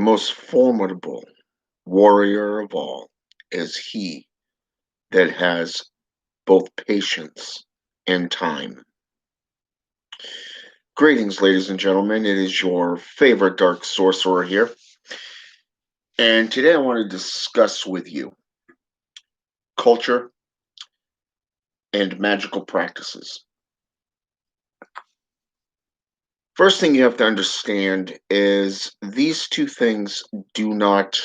The most formidable warrior of all is he that has both patience and time. Greetings, ladies and gentlemen. It is your favorite dark sorcerer here. And today I want to discuss with you culture and magical practices. First thing you have to understand is these two things do not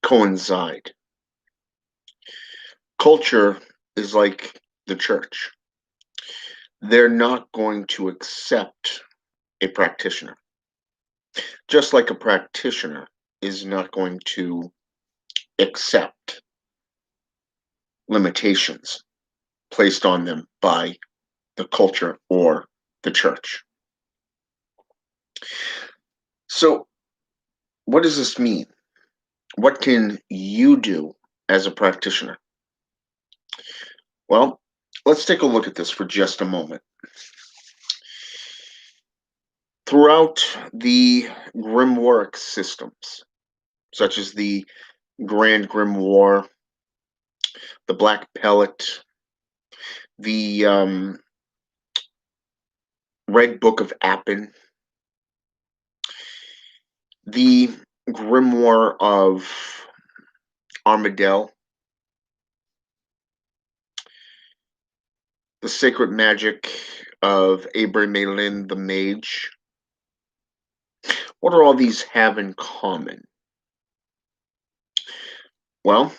coincide. Culture is like the church. They're not going to accept a practitioner, just like a practitioner is not going to accept limitations placed on them by the culture or the church. So, what does this mean? What can you do as a practitioner? Well, let's take a look at this for just a moment. Throughout the Grimoire systems, such as the Grand Grimoire, the Black Pellet, the Red Book of Appin, the Grimoire of Armadale, the Sacred Magic of Abramelin the Mage. What do all these have in common? Well,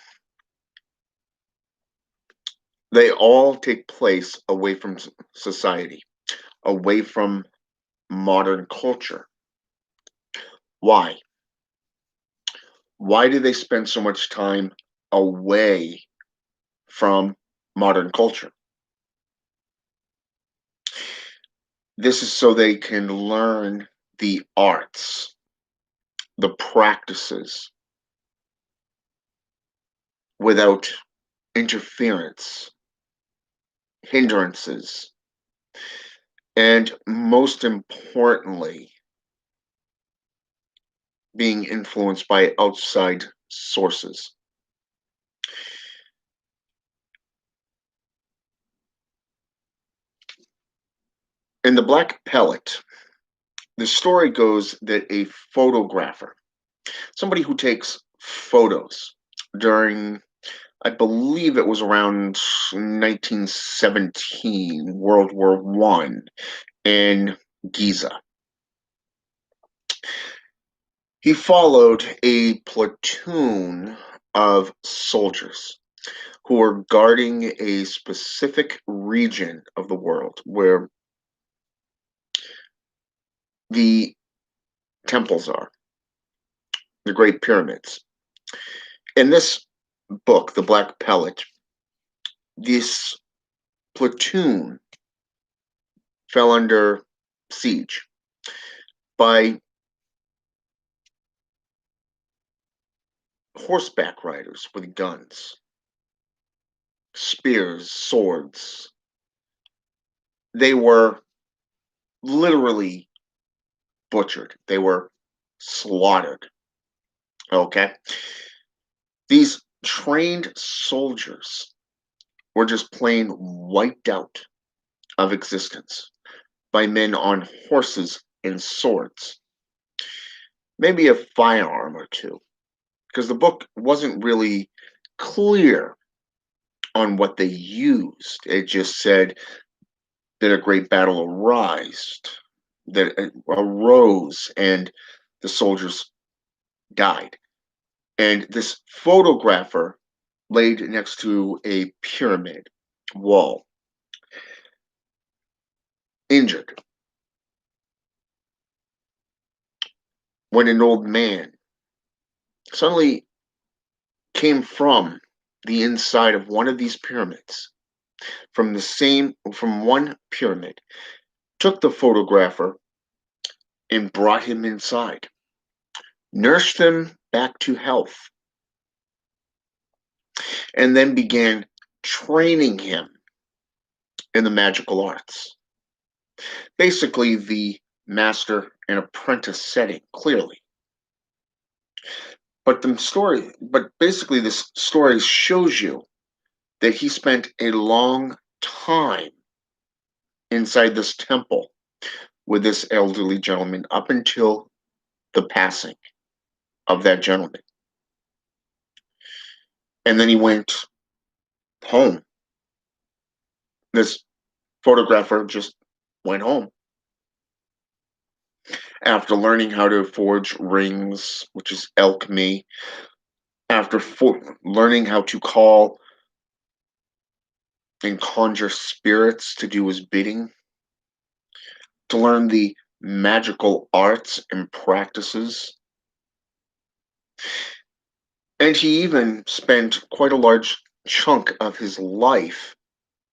they all take place away from society, away from modern culture. Why? Why do they spend so much time away from modern culture? This is so they can learn the arts, the practices, without interference, hindrances, and most importantly, being influenced by outside sources. In the Black Pellet, the story goes that a photographer, somebody who takes photos during, I believe it was around 1917, World War One, in Giza. He followed a platoon of soldiers who were guarding a specific region of the world where the temples are, the Great Pyramids. In this book, The Black Pellet, this platoon fell under siege by horseback riders with guns, spears, swords. They were literally butchered. They were slaughtered. Okay? These trained soldiers were just plain wiped out of existence by men on horses and swords. Maybe a firearm or two, because the book wasn't really clear on what they used. It just said that a great battle arose and the soldiers died. And this photographer laid next to a pyramid wall, injured, when an old man suddenly came from the inside of one of these pyramids, from one pyramid, took the photographer and brought him inside, nursed him back to health, and then began training him in the magical arts. Basically, the master and apprentice setting, clearly. But basically this story shows you that he spent a long time inside this temple with this elderly gentleman up until the passing of that gentleman. And then he went home. This photographer just went home after learning how to forge rings, which is alchemy, after learning how to call and conjure spirits to do his bidding, to learn the magical arts and practices. And he even spent quite a large chunk of his life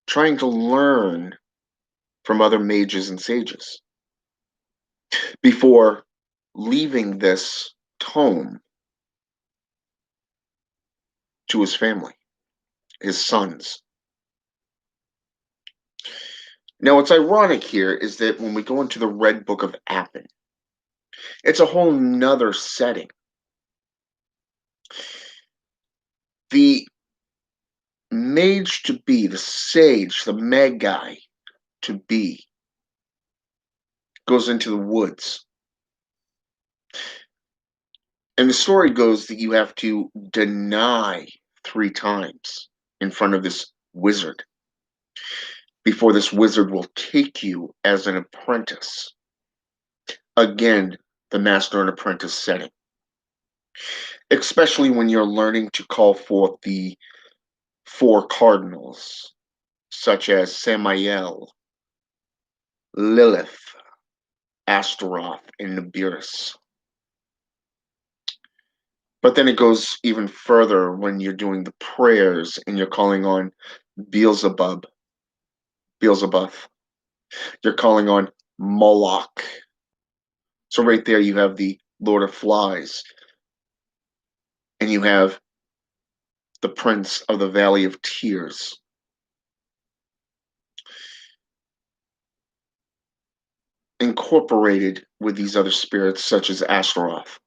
trying to learn from other mages and sages before leaving this tome to his family, his sons. Now, what's ironic here is that when we go into the Red Book of Appen, it's a whole nother setting. The mage to be, the sage, the magi to be, goes into the woods. And the story goes that you have to deny 3 times in front of this wizard before this wizard will take you as an apprentice. Again, the master and apprentice setting. Especially when you're learning to call forth the 4 cardinals, such as Samael, Lilith, Astaroth, and Nibiru. But then it goes even further when you're doing the prayers and you're calling on Beelzebub, Beelzebub. You're calling on Moloch. So right there you have the Lord of Flies. And you have the Prince of the Valley of Tears. Incorporated with these other spirits such as Astaroth.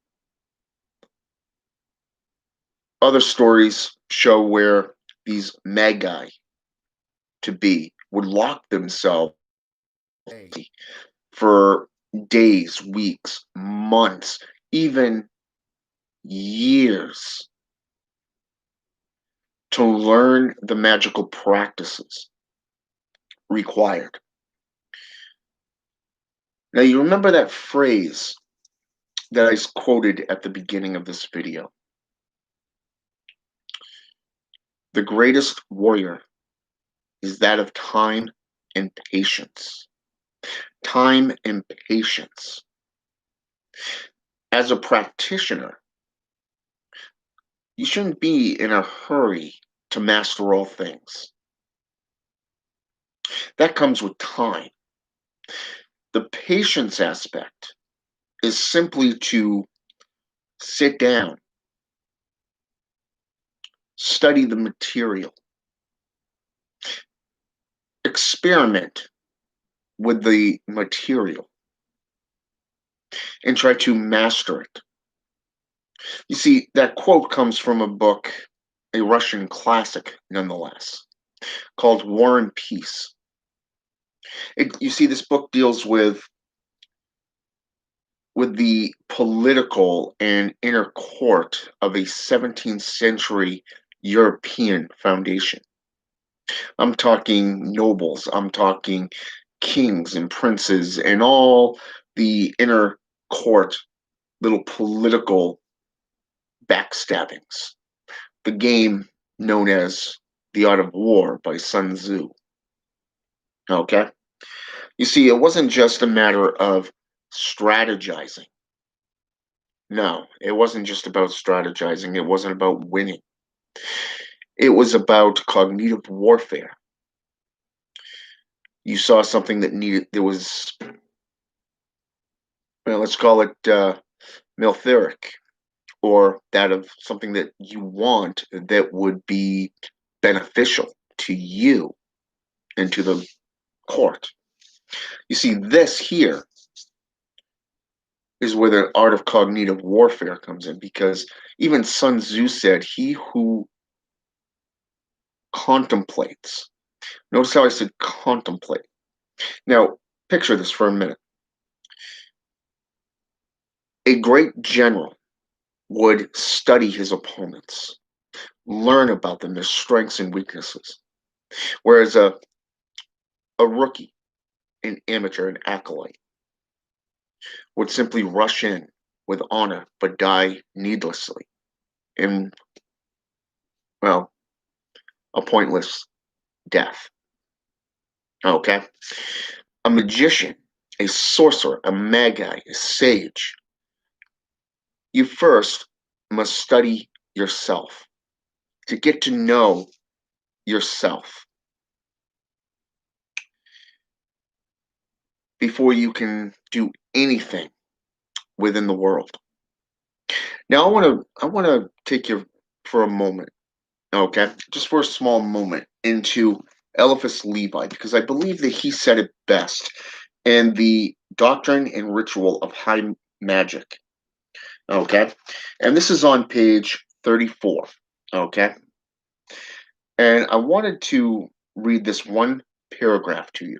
Other stories show where these magi to be would lock themselves for days, weeks, months, even years to learn the magical practices required. Now, you remember that phrase that I quoted at the beginning of this video? The greatest warrior is that of time and patience. Time and patience. As a practitioner, you shouldn't be in a hurry to master all things. That comes with time. The patience aspect is simply to sit down, study the material, experiment with the material, and try to master it. You see, that quote comes from a book, a Russian classic nonetheless, called War and Peace. You see, this book deals with the political and inner court of a 17th century European foundation. I'm talking nobles, I'm talking kings and princes, and all the inner court little political backstabbings. The game known as The Art of War by Sun Tzu. Okay? You see, it wasn't just a matter of strategizing. No, it wasn't just about strategizing. It wasn't about winning. It was about cognitive warfare. You saw something that needed, there was, well, let's call it miltheric, or that of something that you want that would be beneficial to you and to the court. You see, this here is where the art of cognitive warfare comes in, because even Sun Tzu said, he who contemplates. Notice how I said contemplate. Now, picture this for a minute. A great general would study his opponents, learn about them, their strengths and weaknesses. Whereas a rookie, an amateur, an acolyte, would simply rush in with honor but die needlessly in, well, a pointless death. Okay? A magician, a sorcerer, a magi, a sage, you first must study yourself to get to know yourself before you can do anything within the world. Now I want to take you for a moment, okay? Just for a small moment into Eliphas Levi, because I believe that he said it best in the Doctrine and Ritual of High Magic. Okay? And this is on page 34. Okay? And I wanted to read this one paragraph to you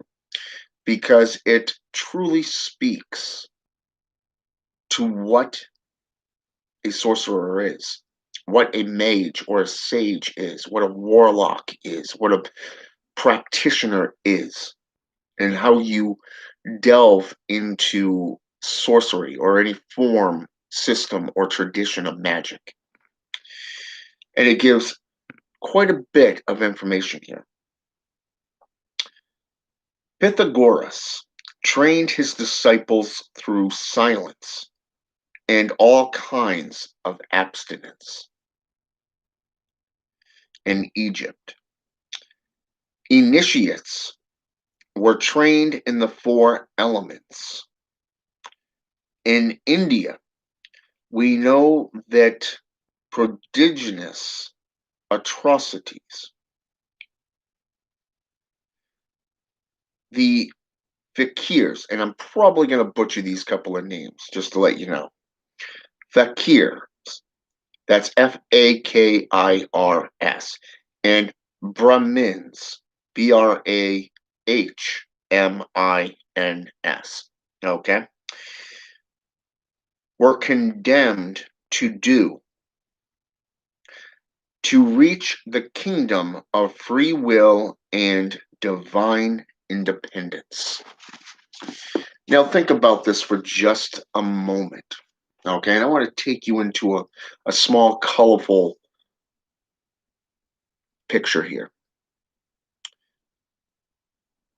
because it truly speaks to what a sorcerer is, what a mage or a sage is, what a warlock is, what a practitioner is, and how you delve into sorcery or any form, system, or tradition of magic. And it gives quite a bit of information here. Pythagoras trained his disciples through silence and all kinds of abstinence in Egypt. Initiates were trained in the four elements. In India, we know that prodigious atrocities, the fakirs, and I'm probably going to butcher these couple of names just to let you know. Fakirs, that's Fakirs, and Brahmins, Brahmins, okay, were condemned to reach the kingdom of free will and divine independence. Now, think about this for just a moment, okay? And I want to take you into a small, colorful picture here.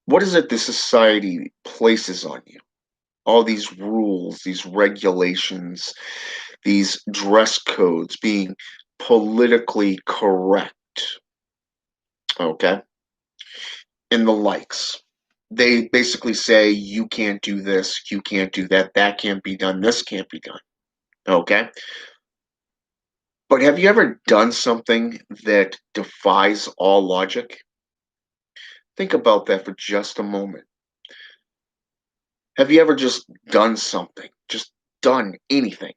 What is it the society places on you? All these rules, these regulations, these dress codes, being politically correct, okay? And the likes. They basically say, you can't do this, you can't do that, that can't be done, this can't be done, okay? But have you ever done something that defies all logic? Think about that for just a moment. Have you ever just done something, just done anything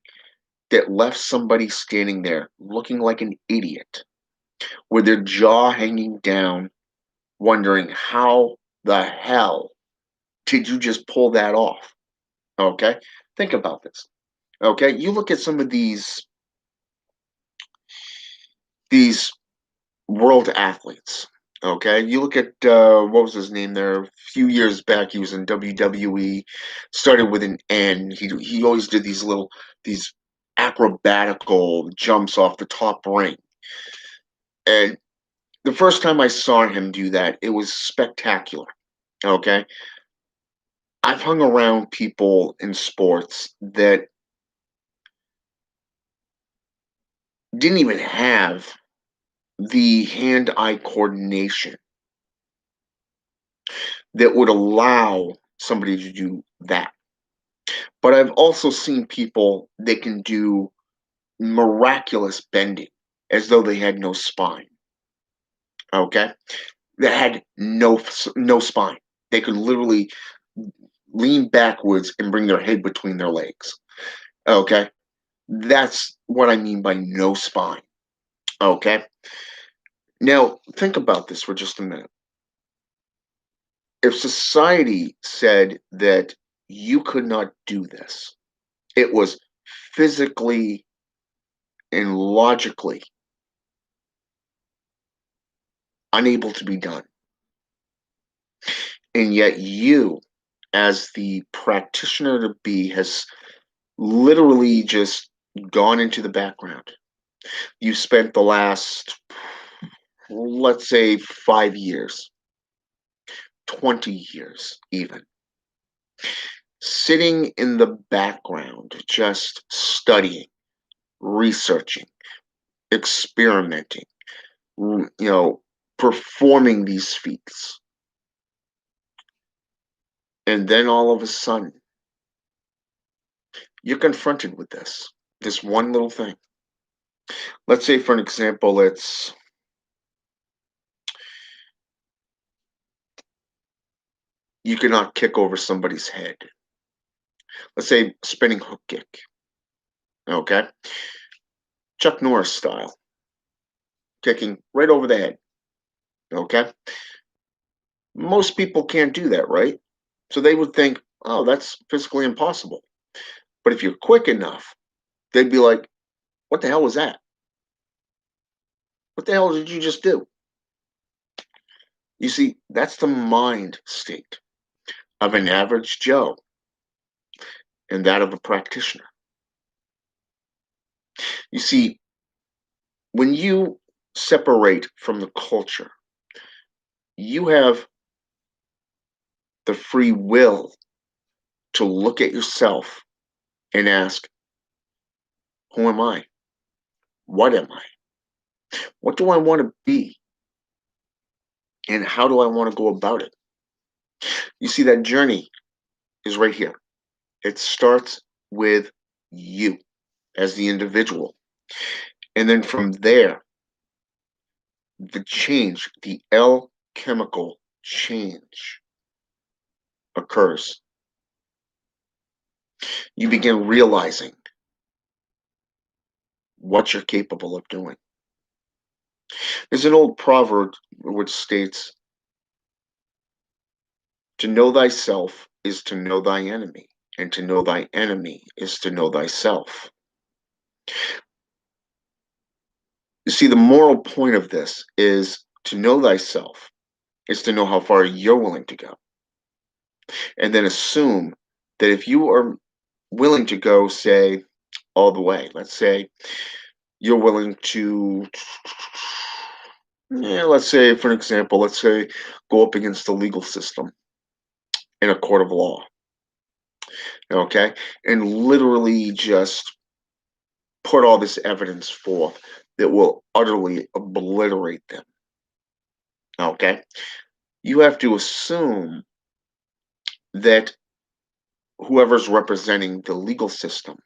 that left somebody standing there looking like an idiot, with their jaw hanging down, wondering how the hell did you just pull that off? Okay? Think about this. Okay? You look at some of these world athletes. Okay, you look at what was his name there? A few years back, he was in WWE. Started with an N. He always did these acrobatical jumps off the top ring. And the first time I saw him do that, it was spectacular. Okay, I've hung around people in sports that didn't even have the hand-eye coordination that would allow somebody to do that. But I've also seen people that can do miraculous bending as though they had no spine. Okay, that had no spine. They could literally lean backwards and bring their head between their legs. Okay? That's what I mean by no spine. Okay? Now, think about this for just a minute. If society said that you could not do this, it was physically and logically unable to be done, and yet you, as the practitioner to be, has literally just gone into the background. You spent the last, let's say, 5 years, 20 years, even, sitting in the background, just studying, researching, experimenting, you know, performing these feats. And then all of a sudden, you're confronted with this one little thing. Let's say, for an example, it's you cannot kick over somebody's head. Let's say spinning hook kick. Okay. Chuck Norris style, kicking right over the head. Okay. Most people can't do that, right? So they would think, oh, that's physically impossible. But if you're quick enough, they'd be like, what the hell was that? What the hell did you just do? You see, that's the mind state of an average Joe and that of a practitioner. You see, when you separate from the culture, you have the free will to look at yourself and ask, who am I? What am I? What do I want to be? And how do I want to go about it? You see, that journey is right here. It starts with you as the individual. And then from there, the change, the alchemical change occurs. You begin realizing what you're capable of doing. There's an old proverb which states, to know thyself is to know thy enemy, and to know thy enemy is to know thyself. You see, the moral point of this is to know thyself is to know how far you're willing to go. And then assume that if you are willing to go, say, all the way, let's say you're willing to, yeah, let's say, for an example, let's say go up against the legal system in a court of law, okay, and literally just put all this evidence forth that will utterly obliterate them, okay, you have to assume that whoever's representing the legal system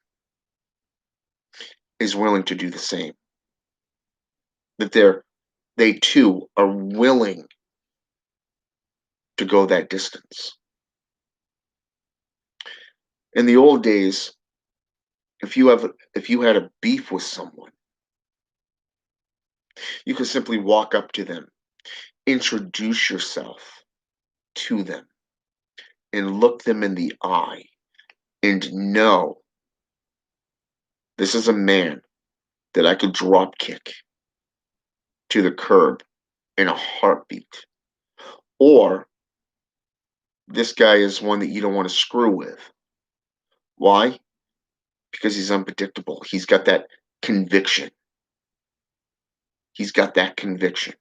is willing to do the same, that they too are willing to go that distance. In the old days, if you had a beef with someone, you could simply walk up to them, introduce yourself to them, and look them in the eye and know this is a man that I could drop kick to the curb in a heartbeat. Or this guy is one that you don't want to screw with. Why? Because he's unpredictable. He's got that conviction. He's got that conviction.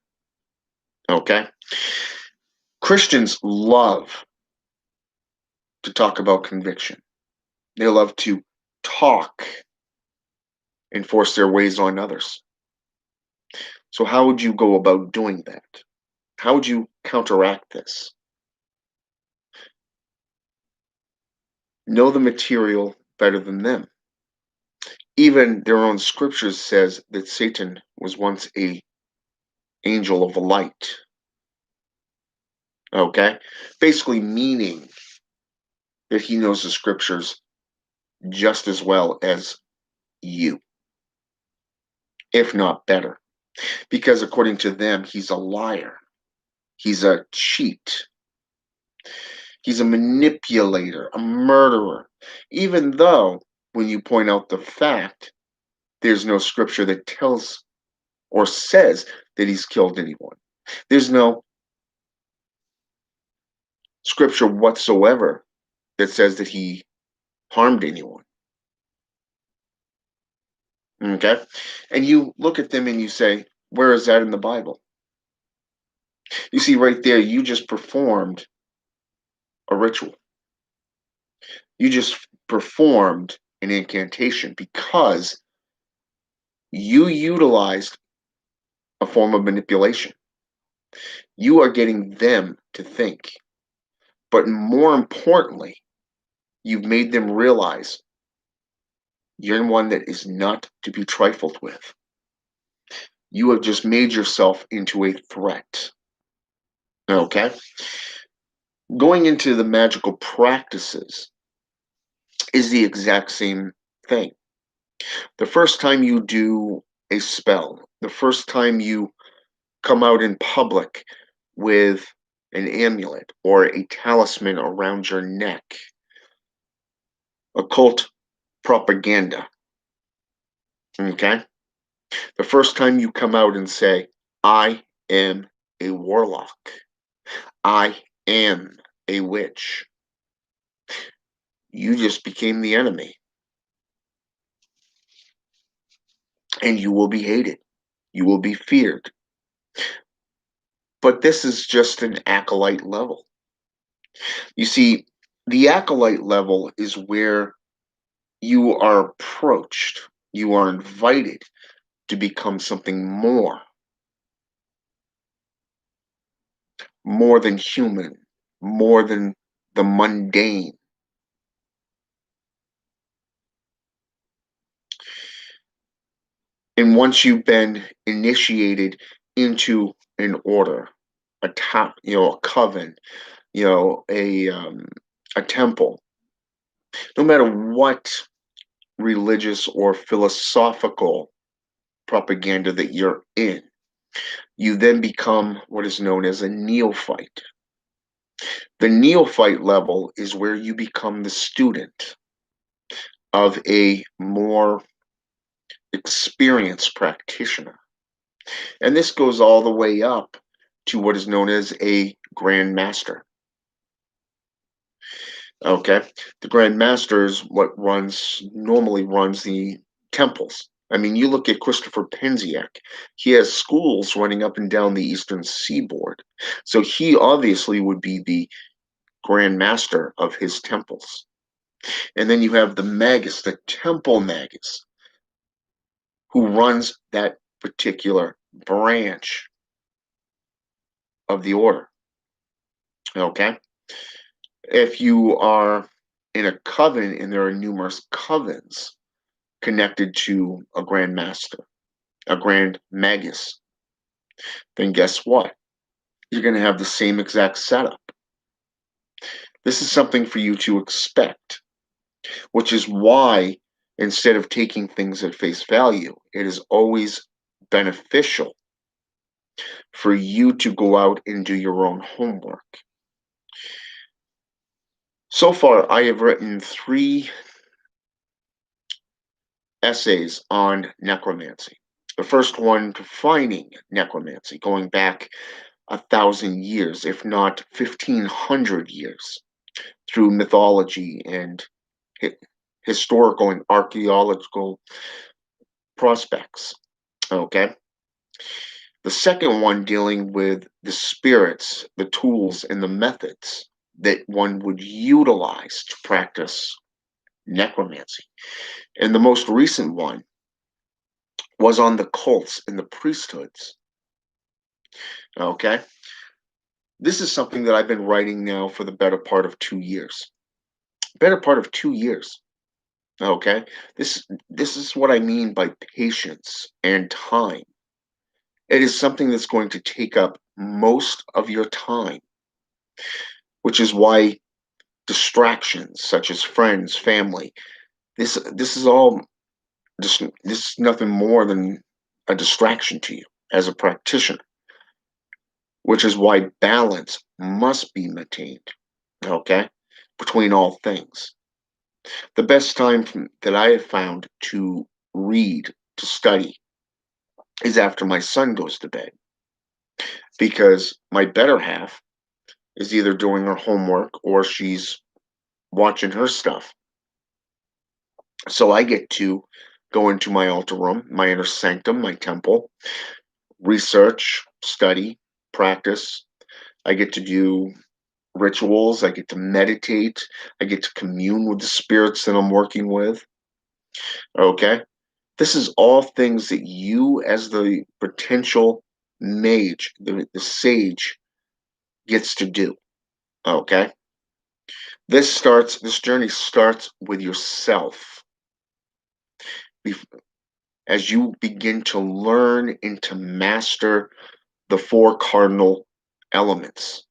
Okay? Christians love to talk about conviction. They love to talk and force their ways on others. So, how would you go about doing that? How would you counteract this? Know the material better than them. Even their own scriptures says that Satan was once a angel of light. Okay? Basically meaning that he knows the scriptures just as well as you, if not better. Because according to them, he's a liar. He's a cheat. He's a manipulator, a murderer. Even though, when you point out the fact, there's no scripture that tells or says that he's killed anyone. There's no scripture whatsoever that says that he harmed anyone. Okay? And you look at them and you say, where is that in the Bible? You see, right there, you just performed a ritual. You just performed an incantation because you utilized a form of manipulation. You are getting them to think. But more importantly, you've made them realize you're one that is not to be trifled with. You have just made yourself into a threat. Okay? Going into the magical practices is the exact same thing. The first time you do a spell, the first time you come out in public with an amulet or a talisman around your neck, occult propaganda, okay? The first time you come out and say, I am a warlock, I am a witch, you just became the enemy and you will be hated, you will be feared. But this is just an acolyte level. You see, the acolyte level is where you are approached, you are invited to become something more than human, more than the mundane. And once you've been initiated into an order, a coven, a temple, no matter what religious or philosophical propaganda that you're in, you then become what is known as a neophyte. The neophyte level is where you become the student of a more experienced practitioner. And this goes all the way up to what is known as a Grand Master. Okay, the Grand Master is what normally runs the temples. I mean, you look at Christopher Penziak, he has schools running up and down the eastern seaboard. So he obviously would be the Grand Master of his temples. And then you have the Magus, the Temple Magus, who runs that particular branch of the order. Okay? If you are in a coven and there are numerous covens connected to a Grand Master, a Grand Magus, then guess what? You're going to have the same exact setup. This is something for you to expect, which is why instead of taking things at face value, it is always beneficial for you to go out and do your own homework. So far, I have written 3 essays on necromancy. The first one defining necromancy, going back 1,000 years, if not 1,500 years, through mythology and historical and archaeological prospects. Okay. The second one dealing with the spirits, the tools, and the methods that one would utilize to practice necromancy. And the most recent one was on the cults and the priesthoods. Okay. This is something that I've been writing now for the better part of 2 years. Better part of 2 years. Okay. This is what I mean by patience and time. It is something that's going to take up most of your time, which is why distractions such as friends, family, This is all just this is nothing more than a distraction to you as a practitioner, which is why balance must be maintained, okay, between all things. The best time that I have found to read, to study, is after my son goes to bed, because my better half is either doing her homework or she's watching her stuff. So I get to go into my altar room, my inner sanctum, my temple, research, study, practice. I get to do rituals. I get to meditate. I get to commune with the spirits that I'm working with. Okay. This is all things that you, as the potential mage, the sage, gets to do. Okay. This journey starts with yourself. As you begin to learn and to master the four cardinal elements: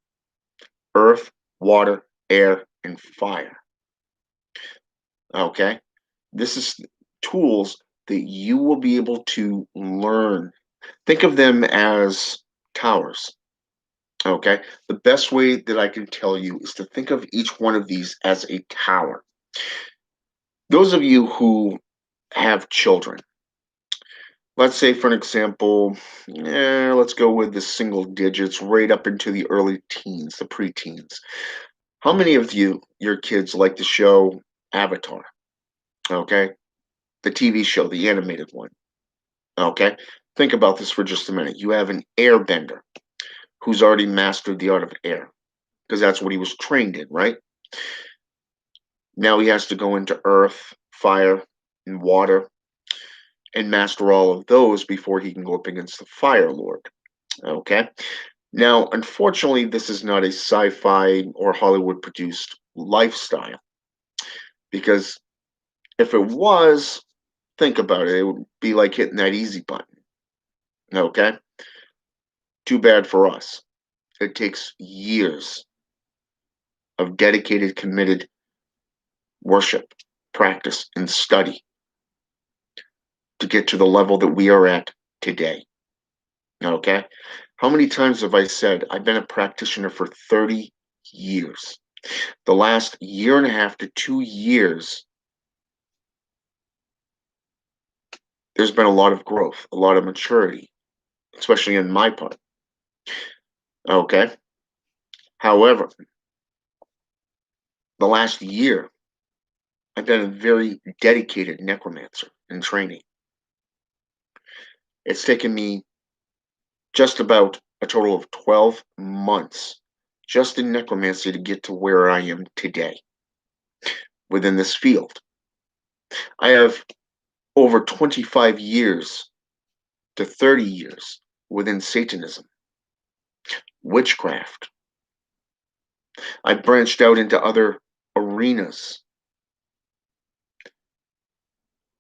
earth, water, air, and fire. Okay? This is tools that you will be able to learn. Think of them as towers. Okay? The best way that I can tell you is to think of each one of these as a tower. Those of you who have children, let's say, for an example, let's go with the single digits right up into the early teens, the preteens. How many of your kids like the show Avatar? Okay, the TV show, the animated one. Okay, think about this for just a minute. You have an airbender who's already mastered the art of air because that's what he was trained in, right? Now he has to go into earth, fire, and water and master all of those before he can go up against the Fire Lord. Okay. Now, unfortunately, this is not a sci-fi or Hollywood produced lifestyle, because if it was, think about it, it would be like hitting that easy button. Okay? Too bad for us. It takes years of dedicated, committed worship, practice, and study to get to the level that we are at today. Okay? How many times have I said I've been a practitioner for 30 years? The last year and a half to 2 years, there's been a lot of growth, a lot of maturity, especially in my part. Okay. However, the last year, I've been a very dedicated necromancer in training. It's taken me just about a total of 12 months just in necromancy to get to where I am today within this field. I have over 25 years to 30 years within Satanism, witchcraft. I branched out into other arenas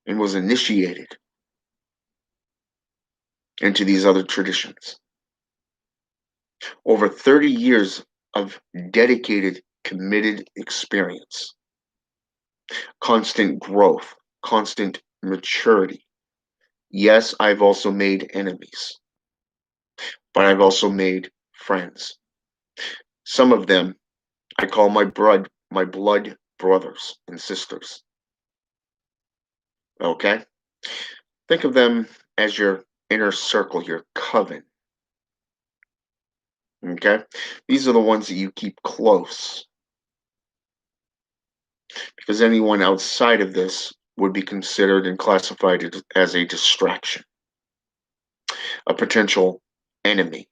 and was initiated into these other traditions. Over 30 years of dedicated, committed experience, constant growth, constant maturity. Yes, I've also made enemies, but I've also made friends. Some of them I call my blood brothers and sisters. Okay? Think of them as your inner circle, your coven. Okay? These are the ones that you keep close, because anyone outside of this would be considered and classified as a distraction, a potential enemy.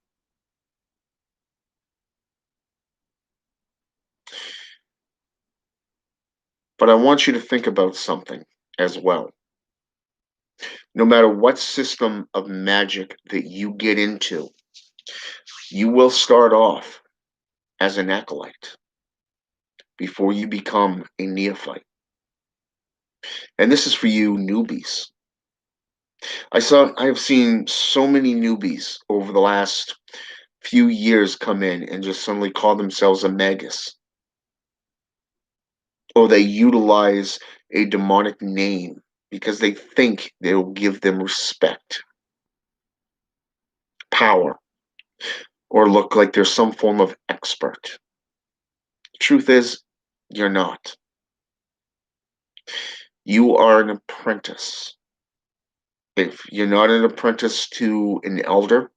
But I want you to think about something as well. No matter what system of magic that you get into, you will start off as an acolyte before you become a neophyte. And this is for you newbies. I have seen so many newbies over the last few years come in and just suddenly call themselves a magus. Or they utilize a demonic name because they think they will give them respect, power, or look like they're some form of expert. Truth is, you're not. You are an apprentice. If you're not an apprentice to an elder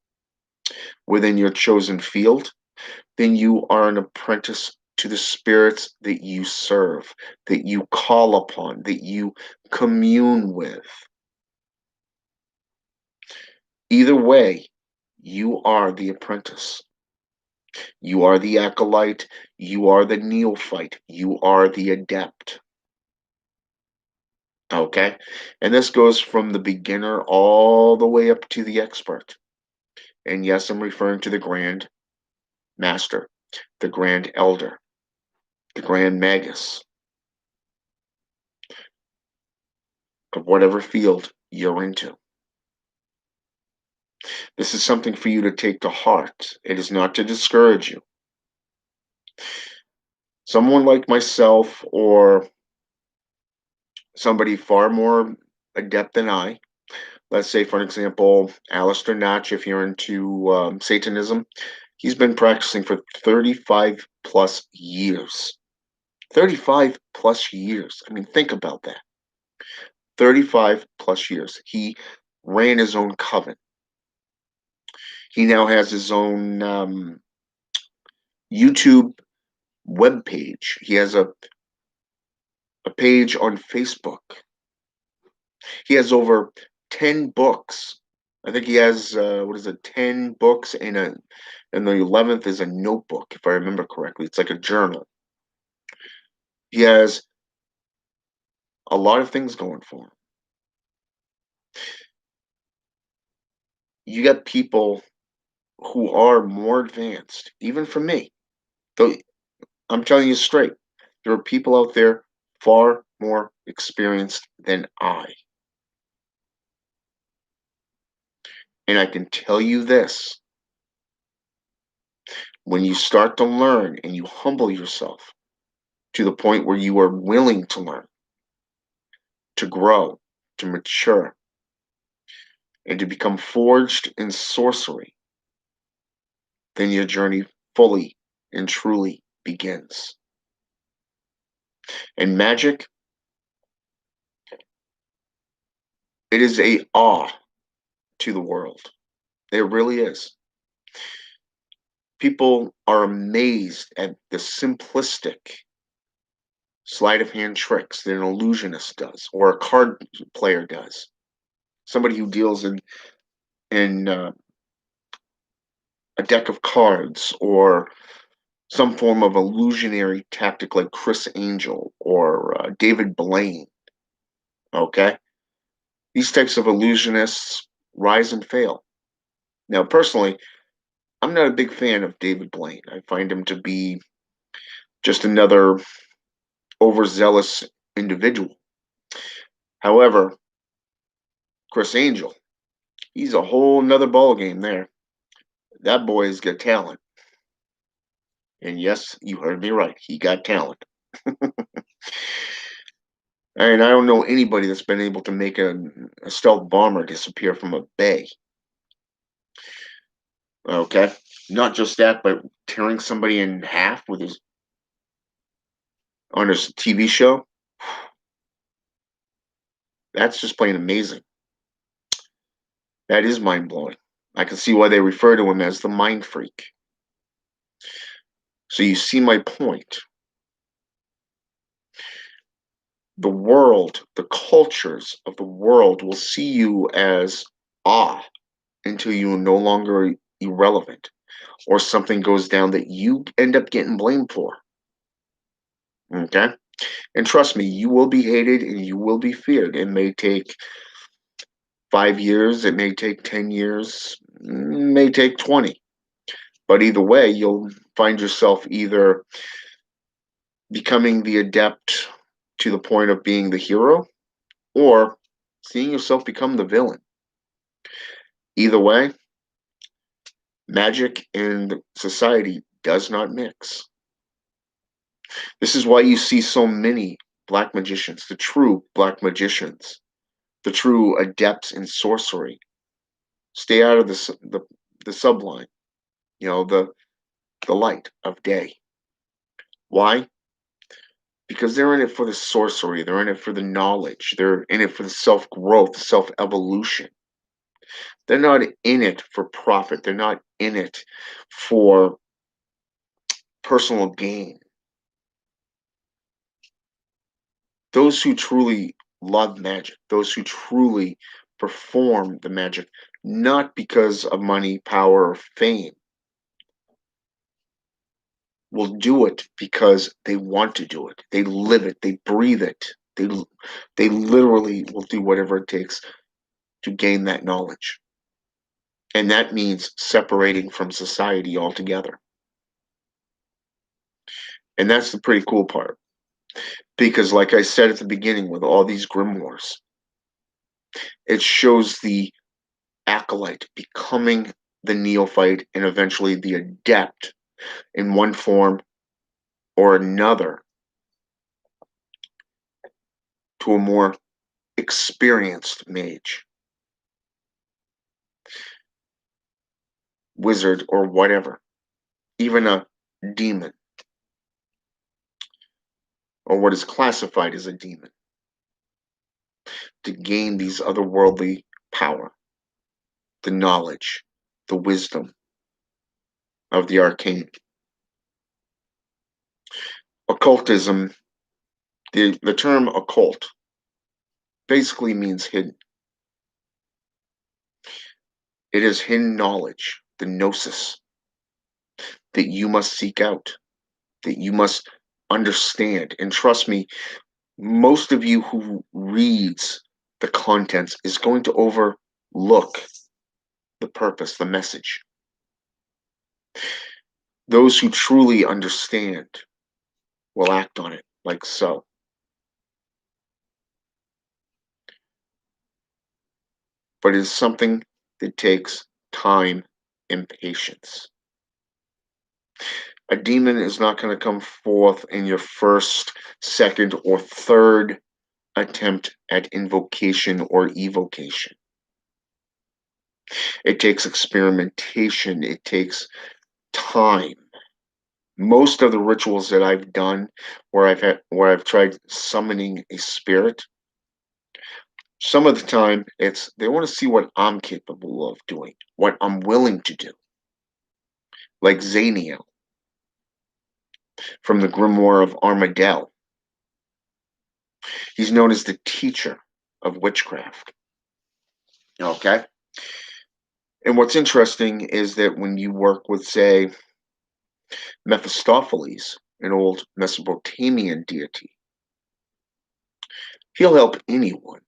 within your chosen field, then you are an apprentice to the spirits that you serve, that you call upon, that you commune with. Either way, you are the apprentice. You are the acolyte. You are the neophyte. You are the adept. Okay? And this goes from the beginner all the way up to the expert. And yes, I'm referring to the Grand Master, the Grand Elder, the Grand Magus of whatever field you're into. This is something for you to take to heart. It is not to discourage you. Someone like myself or somebody far more adept than I, let's say, for example, Alistair Notch, if you're into Satanism, he's been practicing for 35 plus years. 35 plus years. I mean, think about that. 35 plus years. He ran his own coven. He now has his own YouTube web page. He has a page on Facebook. He has over 10 books. I think he has what is it, 10 books and the 11th is a notebook, if I remember correctly. It's like a journal. He has a lot of things going for him. You got people who are more advanced, even for me. Though I'm telling you straight, there are people out there far more experienced than I. And I can tell you this, when you start to learn and you humble yourself to the point where you are willing to learn, to grow, to mature, and to become forged in sorcery, then your journey fully and truly begins. And magic, it is a awe to the world. It really is. People are amazed at the simplistic sleight of hand tricks that an illusionist does or a card player does. Somebody who deals in a deck of cards or some form of illusionary tactic like Chris Angel or David Blaine. Okay, these types of illusionists rise and fail. Now, personally, I'm not a big fan of David Blaine. I find him to be just another overzealous individual. However, Chris Angel, he's a whole nother ballgame there. That boy's got talent. And yes, you heard me right. He got talent. And I don't know anybody that's been able to make a stealth bomber disappear from a bay. Okay? Not just that, but tearing somebody in half with his on his TV show. That's just plain amazing. That is mind blowing. I can see why they refer to him as the mind freak. So you see my point. The world, the cultures of the world will see you as awe until you are no longer irrelevant or something goes down that you end up getting blamed for. Okay? And trust me, you will be hated and you will be feared. It may take 5 years, it may take 10 years, it may take 20. But either way, you'll find yourself either becoming the adept to the point of being the hero or seeing yourself become the villain. Either way, magic and society does not mix. This is why you see so many black magicians, the true black magicians, the true adepts in sorcery, stay out of the subline, the light of day. Why? Because they're in it for the sorcery, they're in it for the knowledge, they're in it for the self growth, self evolution. They're not in it for profit, they're not in it for personal gain. Those who truly love magic, those who truly perform the magic, not because of money, power, or fame, will do it because they want to do it. They live it, they breathe it. They literally will do whatever it takes to gain that knowledge. And that means separating from society altogether. And that's the pretty cool part. Because, like I said at the beginning, with all these grimoires, it shows the acolyte becoming the neophyte and eventually the adept in one form or another to a more experienced mage, wizard, or whatever, even a demon, or what is classified as a demon, to gain these otherworldly power, the knowledge, the wisdom of the arcane. Occultism, the term occult, basically means hidden. It is hidden knowledge, the gnosis, that you must seek out, that you must understand. And trust me, most of you who reads the contents is going to overlook the purpose, the message. Those who truly understand will act on it like so. But it is something that takes time and patience. A demon is not going to come forth in your first, second, or third attempt at invocation or evocation. It takes experimentation, it takes time. Most of the rituals that I've done where I've tried summoning a spirit, some of the time it's they want to see what I'm capable of doing, what I'm willing to do. Like Zaniel from the Grimoire of Armadale. He's known as the teacher of witchcraft. Okay? And what's interesting is that when you work with, say, Mephistopheles, an old Mesopotamian deity, he'll help anyone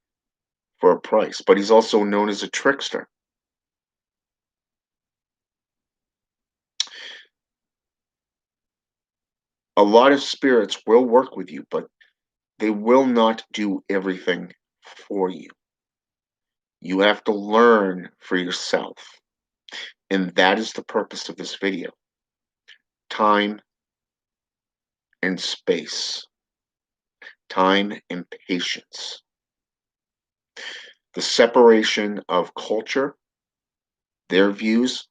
for a price, but he's also known as a trickster. A lot of spirits will work with you, but they will not do everything for you. You have to learn for yourself. And that is the purpose of this video. Time and space. Time and patience. The separation of culture, their views,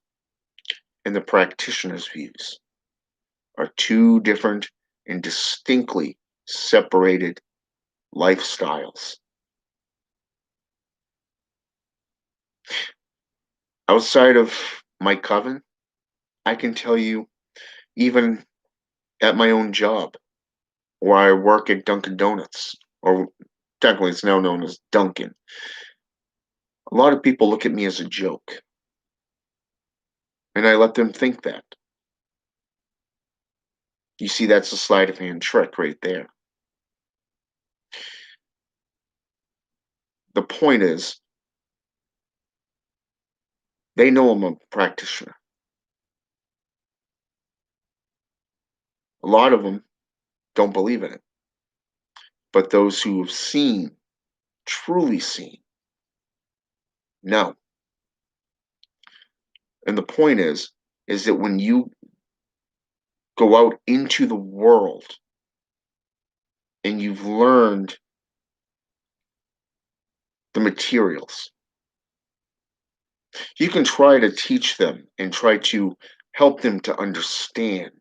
and the practitioner's views are two different and distinctly separated lifestyles. Outside of my coven, I can tell you, even at my own job, where I work at Dunkin' Donuts, or technically it's now known as Dunkin', a lot of people look at me as a joke. And I let them think that. You see, that's a sleight of hand trick right there. The point is, they know I'm a practitioner. A lot of them don't believe in it. But those who have seen, truly seen, know. And the point is that when you go out into the world and you've learned the materials. You can try to teach them and try to help them to understand,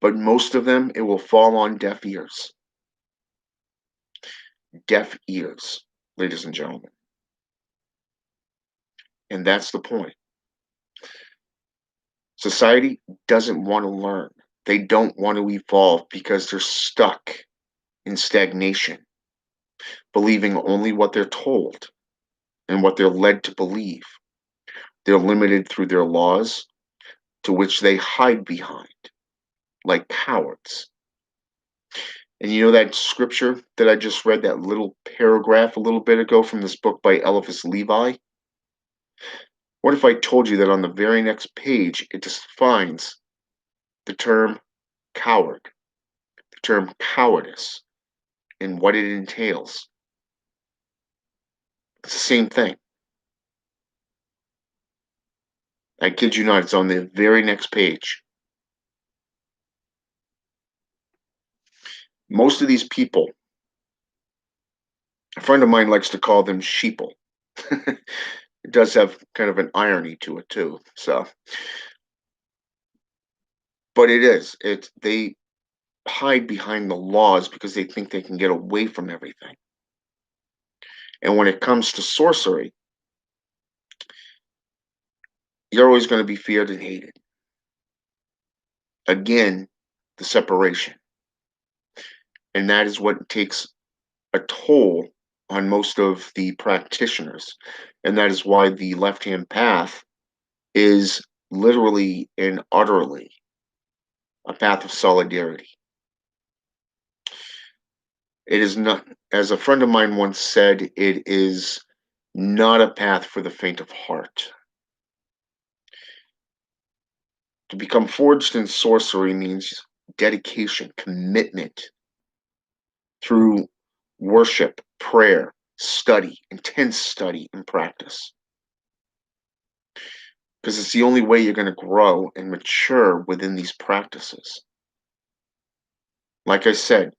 but most of them, it will fall on deaf ears. Deaf ears, ladies and gentlemen. And that's the point. Society doesn't want to learn. They don't want to evolve because they're stuck in stagnation, believing only what they're told and what they're led to believe. They're limited through their laws, to which they hide behind, like cowards. And you know that scripture that I just read, that little paragraph a little bit ago from this book by Eliphas Levi? What if I told you that on the very next page it defines the term coward, the term cowardice, and what it entails? It's the same thing. I kid you not, it's on the very next page. Most of these people, a friend of mine likes to call them sheeple. It does have kind of an irony to it too. So, but it is. They hide behind the laws because they think they can get away from everything. And when it comes to sorcery, you're always going to be feared and hated. Again, the separation. And that is what takes a toll on most of the practitioners. And that is why the left hand path is literally and utterly a path of solidarity. It is not, as a friend of mine once said, it is not a path for the faint of heart. To become forged in sorcery means dedication, commitment through worship, prayer, study, intense study, and practice. Because it's the only way you're going to grow and mature within these practices. Like I said,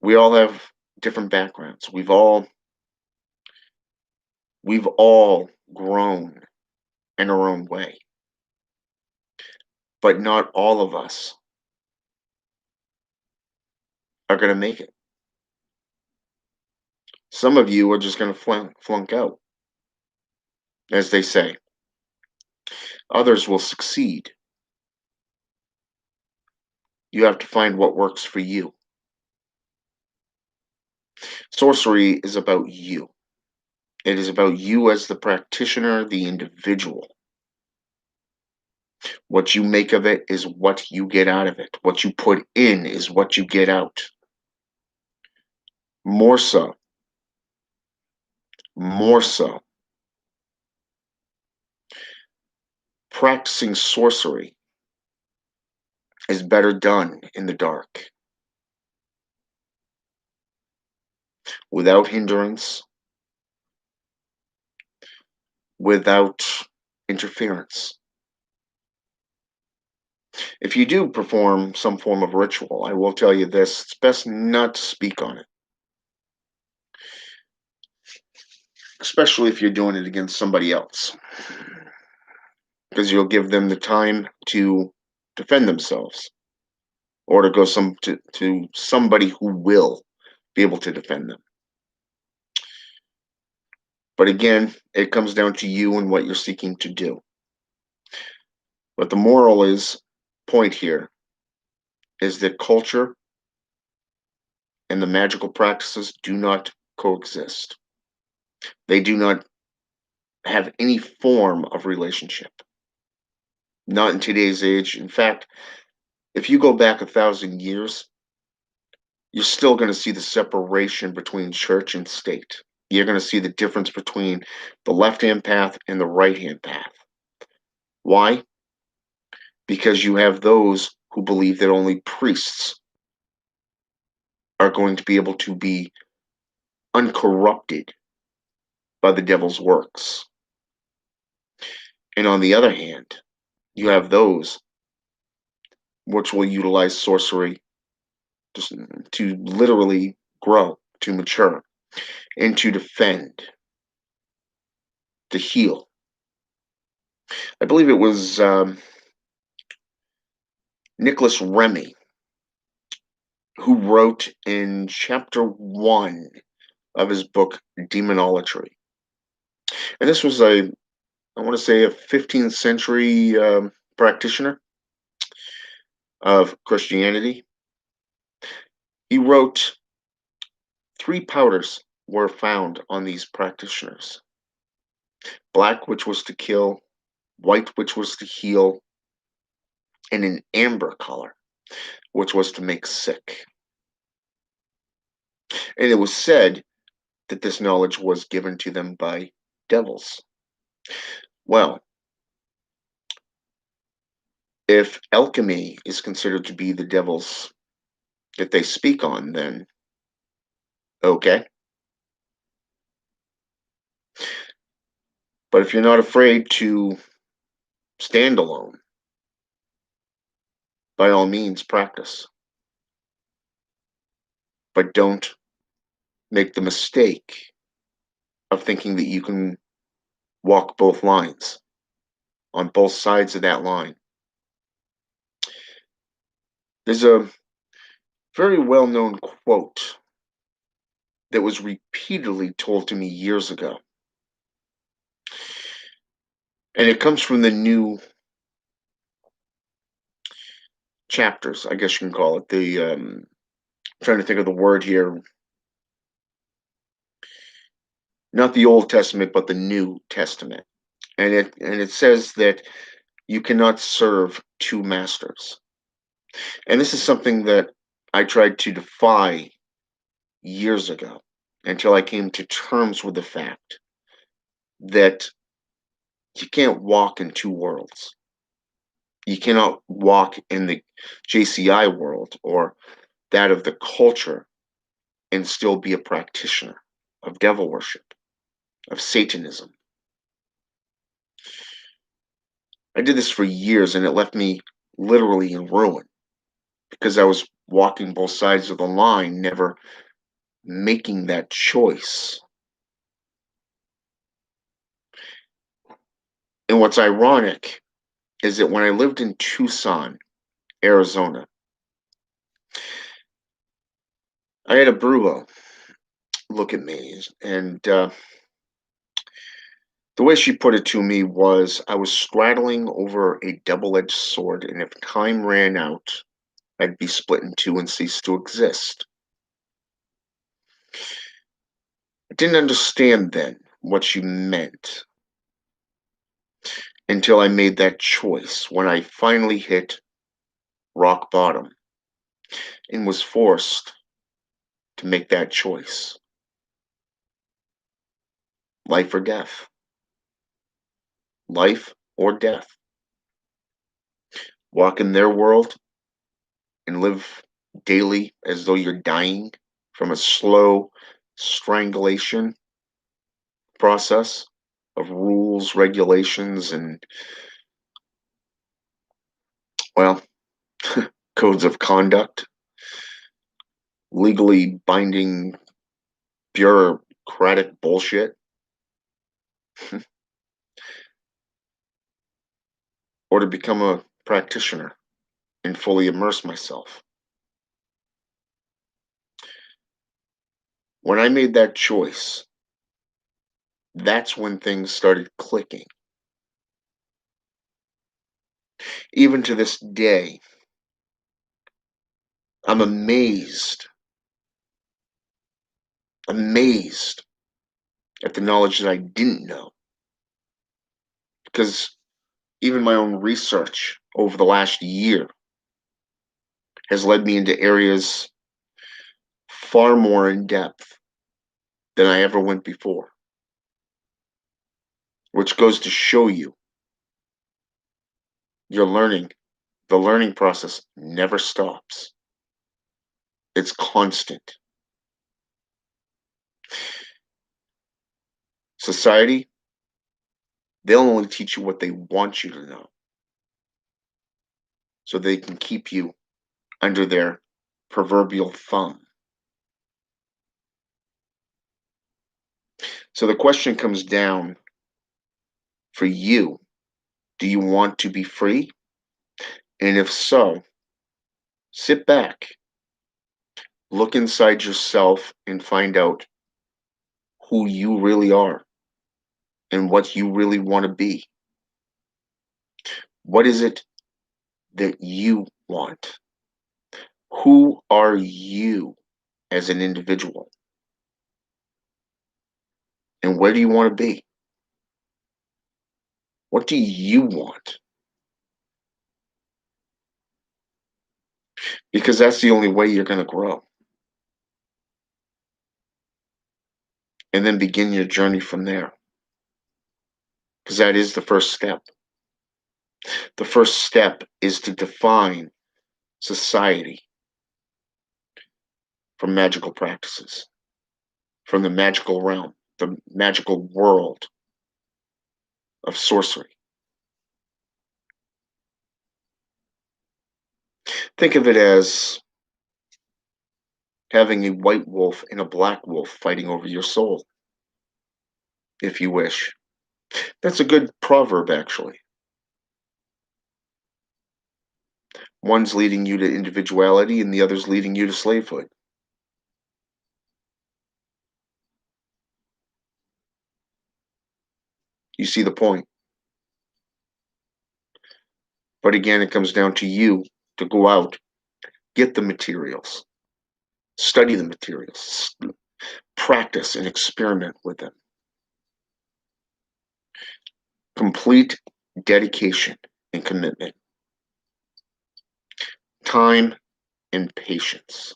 we all have different backgrounds. We've all grown in our own way. But not all of us are going to make it. Some of you are just going to flunk out, as they say. Others will succeed. You have to find what works for you. Sorcery is about you. It is about you as the practitioner, the individual. What you make of it is what you get out of it. What you put in is what you get out. More so. More so. Practicing sorcery is better done in the dark, without hindrance, without interference. If you do perform some form of ritual, I will tell you this, it's best not to speak on it, especially if you're doing it against somebody else, because you'll give them the time to defend themselves, or to go to somebody who will be able to defend them. But again, it comes down to you and what you're seeking to do. But the point here is that culture and the magical practices do not coexist. They do not have any form of relationship. Not in today's age. In fact, if you go back 1,000 years, you're still going to see the separation between church and state. You're going to see the difference between the left-hand path and the right-hand path. Why? Because you have those who believe that only priests are going to be able to be uncorrupted by the devil's works. And on the other hand, you have those which will utilize sorcery just to literally grow, to mature, and to defend, to heal. I believe it was Nicholas Remy who wrote in chapter 1 of his book Demonology. And this was I want to say, a 15th century practitioner of Christianity. He wrote, three powders were found on these practitioners: black, which was to kill; white, which was to heal; and an amber color, which was to make sick. And it was said that this knowledge was given to them by devils. Well, if alchemy is considered to be the devils that they speak on, then okay. But if you're not afraid to stand alone, by all means practice. But don't make the mistake of thinking that you can walk both lines, on both sides of that line. There's a very well known quote that was repeatedly told to me years ago. And it comes from the new chapters, I guess you can call it. Trying to think of the word here. Not the Old Testament, but the New Testament. And it says that you cannot serve two masters. And this is something that I tried to defy years ago, until I came to terms with the fact that you can't walk in two worlds. You cannot walk in the JCI world or that of the culture and still be a practitioner of devil worship, of Satanism. I did this for years and it left me literally in ruin because I was walking both sides of the line, never making that choice. And what's ironic is that when I lived in Tucson, Arizona, I had a Brujo look at me, and the way she put it to me was I was straddling over a double-edged sword, and if time ran out, I'd be split in two and cease to exist. I didn't understand then what she meant until I made that choice, when I finally hit rock bottom and was forced to make that choice. Life or death. Life or death. Walk in their world and live daily as though you're dying from a slow strangulation process of rules, regulations, and, well, codes of conduct, legally binding bureaucratic bullshit, or to become a practitioner and fully immerse myself. When I made that choice, that's when things started clicking. Even to this day, I'm amazed at the knowledge that I didn't know. Because even my own research over the last year has led me into areas far more in depth than I ever went before. Which goes to show you the learning process never stops. It's constant. Society, they'll only teach you what they want you to know. so they can keep you under their proverbial thumb. So the question comes down for you, do you want to be free? And if so, sit back, look inside yourself, and find out who you really are and what you really want to be. What is it that you want? Who are you as an individual? And where do you want to be? What do you want? Because that's the only way you're going to grow. And then begin your journey from there. Because that is the first step. The first step is to define society from magical practices, from the magical realm, the magical world of sorcery. Think of it as having a white wolf and a black wolf fighting over your soul, if you wish. That's a good proverb, actually. One's leading you to individuality and the other's leading you to slavehood. You see the point. But again, it comes down to you to go out, get the materials, study the materials, practice and experiment with them. Complete dedication and commitment, time and patience.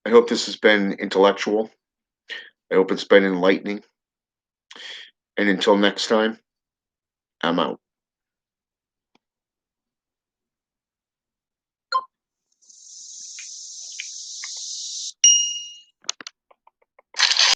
I hope this has been intellectual. I hope it's been enlightening. And until next time, I'm out.